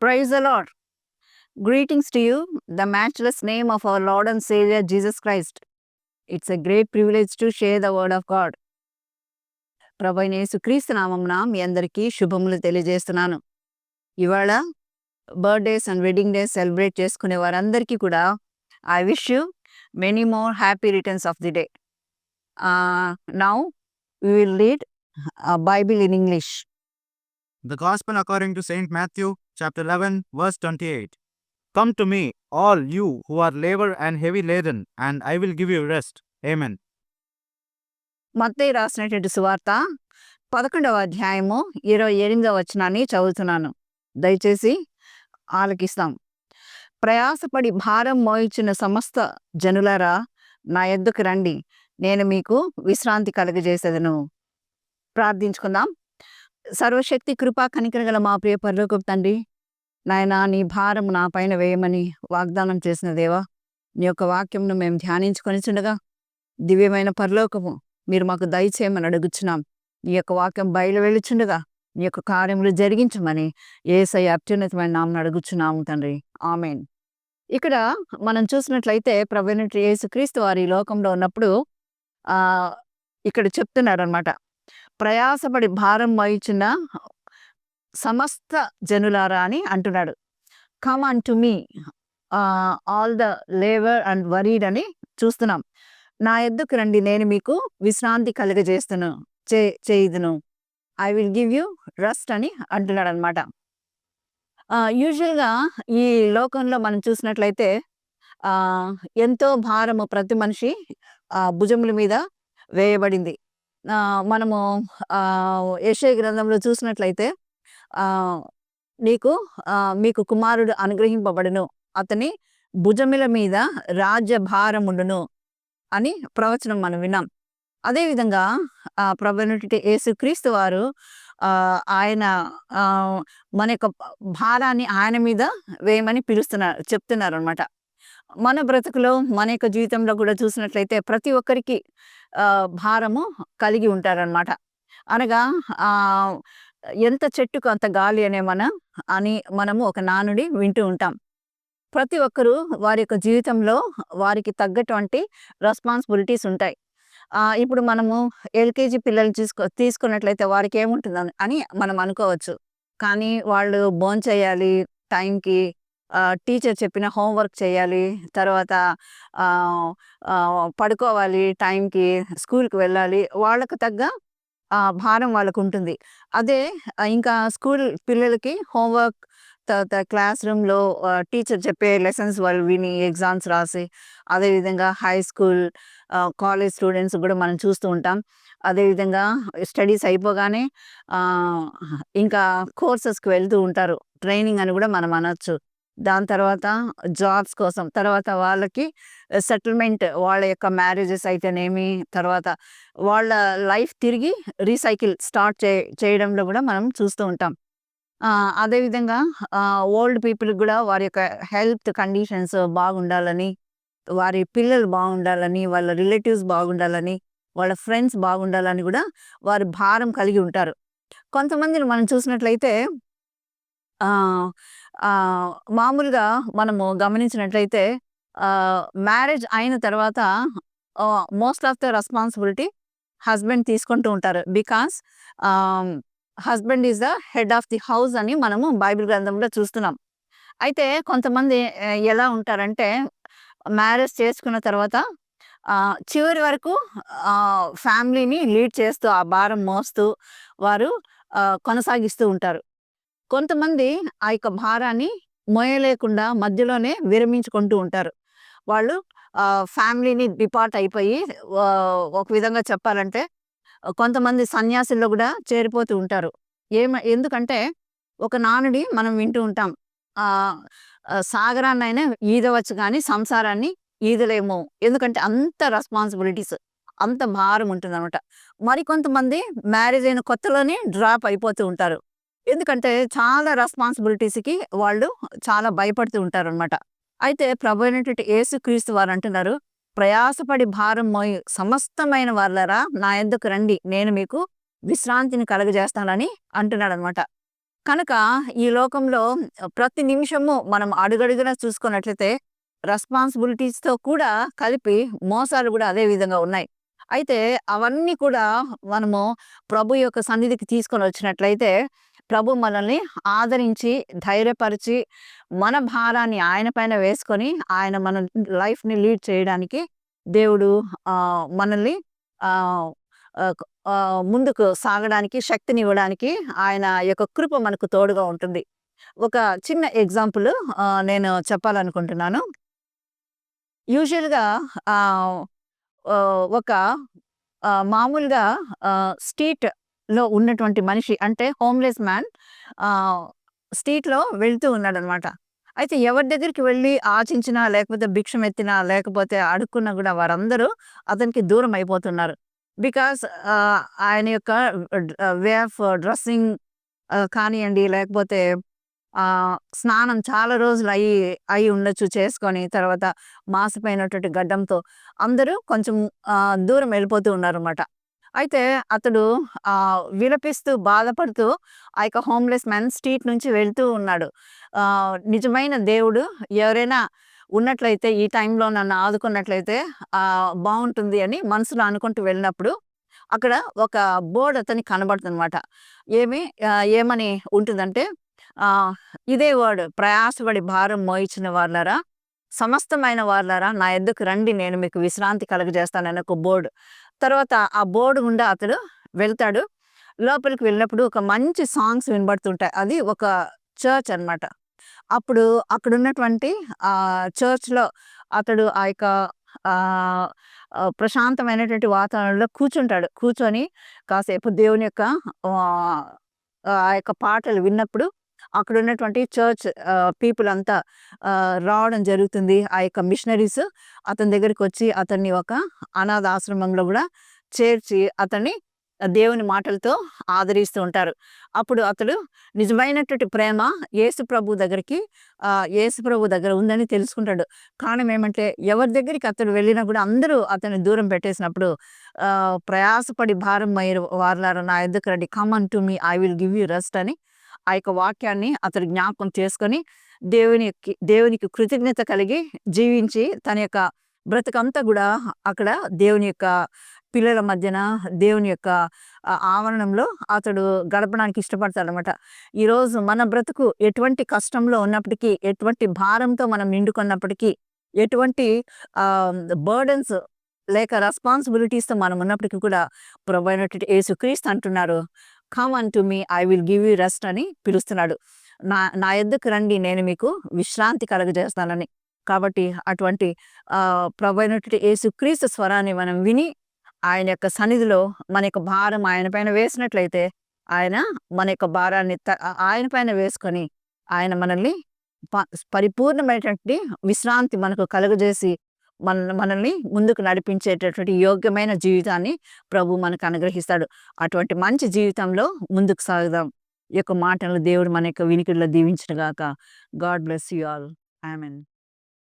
Praise the Lord. Greetings to you, the matchless name of our Lord and Savior Jesus Christ. It's a great privilege to share the word of God. ప్రభు అయిన యేసుక్రీస్తు నామమున మీ అందరికీ శుభములు తెలియజేస్తున్నాను. ఇవాళ birthdays and wedding days celebrate చేసుకునే వారందరికీ కూడా I wish you many more happy returns of the day. Now we will read Bible in English. The Gospel according to St. Matthew, chapter 11, verse 28. Come to me, all you who are labor and heavy laden, and I will give you rest. Amen. మత్తయి రాసినటువంటి సువార్త 11వ అధ్యాయము 28వ వచనాన్ని చదువుతున్నాను. దయచేసి ఆలకిస్తాం. ప్రయాసపడి భారం మోయిచున్న సమస్త జనులారా నా యొద్దకు రండి, నేను మీకు విశ్రాంతి కలుగజేసేదను. ప్రార్థించుకుందాం. సర్వశక్తి కృపా కనికర గల మా ప్రియ పరలోకపు తండ్రి, నాయన నీ భారం నా పైన వేయమని వాగ్దానం చేసిన దేవా, నీ యొక్క వాక్యంను మేము ధ్యానించుకొనిచుండగా దివ్యమైన పరలోకము మీరు మాకు దయచేయమని అడుగుచున్నాం. నీ యొక్క వాక్యం బయలు వెళ్ళుచుండగా నీ యొక్క కార్యములు జరిగించమని యేసయ్య అత్యున్నతమైన నామమున అడుగుచున్నాము తండ్రి. ఆమేన్. ఇక్కడ మనం చూసినట్లయితే ప్రభువైన యేసుక్రీస్తు వారు ఈ లోకంలో ఉన్నప్పుడు ఇక్కడ చెప్తున్నాడు అనమాట. ప్రయాసపడి భారం మోయిచున్న సమస్త జనులారా అని అంటున్నాడు. Come unto me all the labour and worried అని చూస్తున్నాం. నా యొద్దకు రండి, నేను మీకు విశ్రాంతి చేయుదును. I will give you rest అని అంటున్నాడు అనమాట. యూజువల్గా ఈ లోకంలో మనం చూసినట్లయితే ఎంతో భారము ప్రతి మనిషి భుజముల మీద వేయబడింది. మనము యెషయా గ్రంథంలో చూసినట్లయితే మీకు కుమారుడు అనుగ్రహింపబడును, అతని భుజముల మీద రాజ్య భారముండును అని ప్రవచనం మనం విన్నాం. అదేవిధంగా ప్రభువైనటువంటి యేసుక్రీస్తు వారు ఆయన మన యొక్క భారాన్ని ఆయన మీద వేయమని చెప్తున్నారు అనమాట. మన బ్రతుకులో మన యొక్క జీవితంలో కూడా చూసినట్లయితే ప్రతి ఒక్కరికి భారము కలిగి ఉంటారనమాట. అనగా ఎంత చెట్టుకు అంత గాలి మనము ఒక నానుడి వింటూ ఉంటాం. ప్రతి ఒక్కరూ వారి యొక్క జీవితంలో వారికి తగ్గటువంటి రెస్పాన్సిబిలిటీస్ ఉంటాయి. ఇప్పుడు మనము ఎల్కేజీ పిల్లలు తీసుకున్నట్లయితే వారికి ఏముంటుంది అని మనం అనుకోవచ్చు. కానీ వాళ్ళు భోంచేయాలి టైంకి, టీచర్ చెప్పిన హోంవర్క్ చేయాలి, తర్వాత పడుకోవాలి టైంకి, స్కూల్కి వెళ్ళాలి, వాళ్ళకు తగ్గ భారం వాళ్ళకు ఉంటుంది. అదే ఇంకా స్కూల్ పిల్లలకి హోంవర్క్, తర్వాత క్లాస్ రూమ్లో టీచర్ చెప్పే లెసన్స్ వాళ్ళు విని ఎగ్జామ్స్ రాసి, అదేవిధంగా హై స్కూల్ కాలేజ్ స్టూడెంట్స్ కూడా మనం చూస్తూ ఉంటాం. అదేవిధంగా స్టడీస్ అయిపోగానే ఇంకా కోర్సెస్కి వెళ్తూ ఉంటారు, ట్రైనింగ్ అని కూడా మనం అనొచ్చు. దాని తర్వాత జాబ్స్ కోసం, తర్వాత వాళ్ళకి సెటిల్మెంట్, వాళ్ళ యొక్క మ్యారేజెస్ అయితేనేమి, తర్వాత వాళ్ళ లైఫ్ తిరిగి రీసైకిల్ స్టార్ట్ చేయడంలో కూడా మనం చూస్తూ ఉంటాం. అదేవిధంగా ఓల్డ్ పీపుల్కి కూడా వారి యొక్క హెల్త్ కండిషన్స్ బాగుండాలని, వారి పిల్లలు బాగుండాలని, వాళ్ళ రిలేటివ్స్ బాగుండాలని, వాళ్ళ ఫ్రెండ్స్ బాగుండాలని కూడా వారు భారం కలిగి ఉంటారు. కొంతమందిని మనం చూసినట్లయితే మామూలుగా మనము గమనించినట్లయితే మ్యారేజ్ అయిన తర్వాత most of the responsibility husband తీసుకుంటూ ఉంటారు. Because husband is the head of the house అని మనము బైబిల్ గ్రంథంలో చూస్తున్నాం. అయితే కొంతమంది ఎలా ఉంటారంటే మ్యారేజ్ చేసుకున్న తర్వాత చివరి వరకు ఫ్యామిలీని లీడ్ చేస్తూ ఆ భారం మోస్తూ వారు కొనసాగిస్తూ ఉంటారు. కొంతమంది ఆ యొక్క భారాన్ని మోయలేకుండా మధ్యలోనే విరమించుకుంటూ ఉంటారు. వాళ్ళు ఫ్యామిలీని డిపార్ట్ అయిపోయి, ఒక విధంగా చెప్పాలంటే కొంతమంది సన్యాసుల్లో కూడా చేరిపోతూ ఉంటారు. ఎందుకంటే ఒక నానుడి మనం వింటూ ఉంటాం, సాగరాన్నైనా ఈదవచ్చు కానీ సంసారాన్ని ఈదలేము. ఎందుకంటే అంత రెస్పాన్సిబిలిటీస్, అంత భారం ఉంటుంది అనమాట. మరికొంతమంది మ్యారేజ్ అయిన కొత్తలోనే డ్రాప్ అయిపోతూ ఉంటారు. ఎందుకంటే చాలా రెస్పాన్సిబిలిటీస్కి వాళ్ళు చాలా భయపడుతూ ఉంటారు అనమాట. అయితే ప్రభువైనటువంటి యేసుక్రీస్తు వారు అంటున్నారు, ప్రయాసపడి భారం మోయి సమస్తమైన వాళ్ళరా నా యొద్దకు రండి, నేను మీకు విశ్రాంతిని కలుగజేస్తానని అంటున్నాడు అనమాట. కనుక ఈ లోకంలో ప్రతి నిమిషము మనం అడుగడుగునా చూసుకున్నట్లయితే రెస్పాన్సిబిలిటీస్‌తో కూడా కలిపి మోసాలు గూడా అదే విధంగా ఉన్నాయి. అయితే అవన్నీ కూడా మనము ప్రభు యొక్క సన్నిధికి తీసుకొనొచ్చినట్లయితే ప్రభు మనల్ని ఆదరించి, ధైర్యపరిచి, మన భారాన్ని ఆయన పైన వేసుకొని, ఆయన మన లైఫ్‌ని లీడ్ చేయడానికి దేవుడు మనల్ని ఆహ్, ఆహ్, క్ ముందుకు సాగడానికి శక్తినివ్వడానికి ఆయన యొక్క కృప మనకు తోడుగా ఉంటుంది. ఒక చిన్న ఎగ్జాంపుల్ నేను చెప్పాలనుకుంటున్నాను. యూజువల్‌గా ఆహ్, ఒక మామూలుగా స్ట్రీట్‌లో ఉన్నటువంటి మనిషి అంటే హోమ్‌లెస్ మ్యాన్ ఆహ్, స్ట్రీట్‌లో వెళ్తూ ఉన్నాడనమాట. అయితే ఎవరి దగ్గరికి వెళ్లి ఆచించినా, లేకపోతే భిక్షమెత్తినా, లేకపోతే అడుక్కున్నా గూడా వారందరూ అతనికి దూరం అయిపోతున్నారు. బికాజ్ ఆయన యొక్క వే ఆఫ్ డ్రెస్సింగ్ కానియండి, లేకపోతే స్నానం చాలా రోజులు అయ్యి ఉండొచ్చు చేసుకొని, తర్వాత మాసిపోయినటువంటి గడ్డంతో అందరూ కొంచెం దూరం వెళ్ళిపోతూ ఉన్నారన్నమాట. అయితే అతడు విలపిస్తూ, బాధపడుతూ ఆ యొక్క హోమ్‌లెస్ మ్యాన్ స్ట్రీట్ నుంచి వెళ్తూ ఉన్నాడు. నిజమైన దేవుడు ఎవరైనా ఉన్నట్లయితే ఈ టైంలో నన్ను ఆదుకున్నట్లయితే బావుంటుంది అని మనసులో అనుకుంటూ వెళ్ళినప్పుడు, అక్కడ ఒక బోర్డ్ అతనికి కనబడుతుందన్నమాట. ఏమని ఉంటుందంటే ఆహ్, ఇదే వర్డ్, ప్రయాసపడి భారం మోయిచిన వార్లారా, సమస్తమైన వార్లారా నా యొద్దకు రండి, నేను మీకు విశ్రాంతి కలుగజేస్తానని ఒక బోర్డ్. తర్వాత ఆ బోర్డ్ గుండా అతడు వెళ్తాడు. లోపలికి వెళ్ళినప్పుడు ఒక మంచి సాంగ్స్ వినబడుతుంటాయి. అది ఒక చర్చ్ అన్నమాట. అప్పుడు అక్కడున్నటువంటి చర్చ్‌లో అతడు ఆ యొక్క ఆహ్, ప్రశాంతమైనటువంటి వాతావరణంలో కూర్చుంటాడు. కూర్చొని కాసేపు దేవుని యొక్క ఆహ్, ఆ యొక్క పాటలు విన్నప్పుడు అక్కడున్నటువంటి చర్చ్ పీపుల్ అంతా రావడం జరుగుతుంది. ఆ యొక్క మిషనరీస్ అతని దగ్గరికొచ్చి అతన్ని ఒక అనాథ ఆశ్రమంలో గూడా చేర్చి అతన్ని దేవుని మాటలతో ఆదరిస్తూ ఉంటారు. అప్పుడు అతడు నిజమైనటువంటి ప్రేమ యేసు ప్రభు దగ్గర ఉందని తెలుసుకుంటాడు. కారణం ఏమంటే ఎవరి దగ్గరికి అతడు వెళ్ళినా గూడా అందరూ అతన్ని దూరం పెట్టేసినప్పుడు ప్రయాసపడి భారం మోయు వారలారా నా యొద్దకు రండి, come unto me I will give you rest అని ఆ యొక్క వాక్యాన్ని అతడు జ్ఞాపకం చేసుకొని దేవునికి కృతజ్ఞత కలిగి జీవించి తన యొక్క బ్రతుకంతా గూడా అక్కడ దేవుని యొక్క పిల్లల మధ్యన, దేవుని యొక్క ఆవరణంలో అతడు గడపడానికి ఇష్టపడతాడనమాట. ఈరోజు మన బ్రతుకు ఎటువంటి కష్టంలో ఉన్నప్పటికీ, ఎటువంటి భారంతో మనం నిండుకున్నప్పటికీ, ఎటువంటి బర్డెన్స్ లేక రెస్పాన్సిబిలిటీస్‌తో మనం ఉన్నప్పటికీ కూడా ప్రభువైనటువంటి యేసుక్రీస్తు అంటున్నారు, come unto me I will give you rest అని పిలుస్తున్నాడు. నా యొద్దకు రండి, నేను మీకు విశ్రాంతి కలుగజేస్తానని. కాబట్టి అటువంటి ప్రభువైనటువంటి యేసుక్రీస్తు స్వరాన్ని మనం విని, ఆయన యొక్క సన్నిధిలో మన యొక్క భారం ఆయన పైన వేసినట్లయితే, ఆయన మన యొక్క భారాన్ని ఆయన పైన వేసుకొని, ఆయన మనల్ని ప పరిపూర్ణమైనటువంటి విశ్రాంతి మనకు కలుగజేసి, మనల్ని ముందుకు నడిపించేటటువంటి యోగ్యమైన జీవితాన్ని ప్రభువు మనకు అనుగ్రహిస్తాడు. అటువంటి మంచి జీవితంలో ముందుకు సాగుదాం. ఈ యొక్క మాటలను దేవుడు మన యొక్క వినికిడిలో దీవించును గాక. God bless you all. Amen.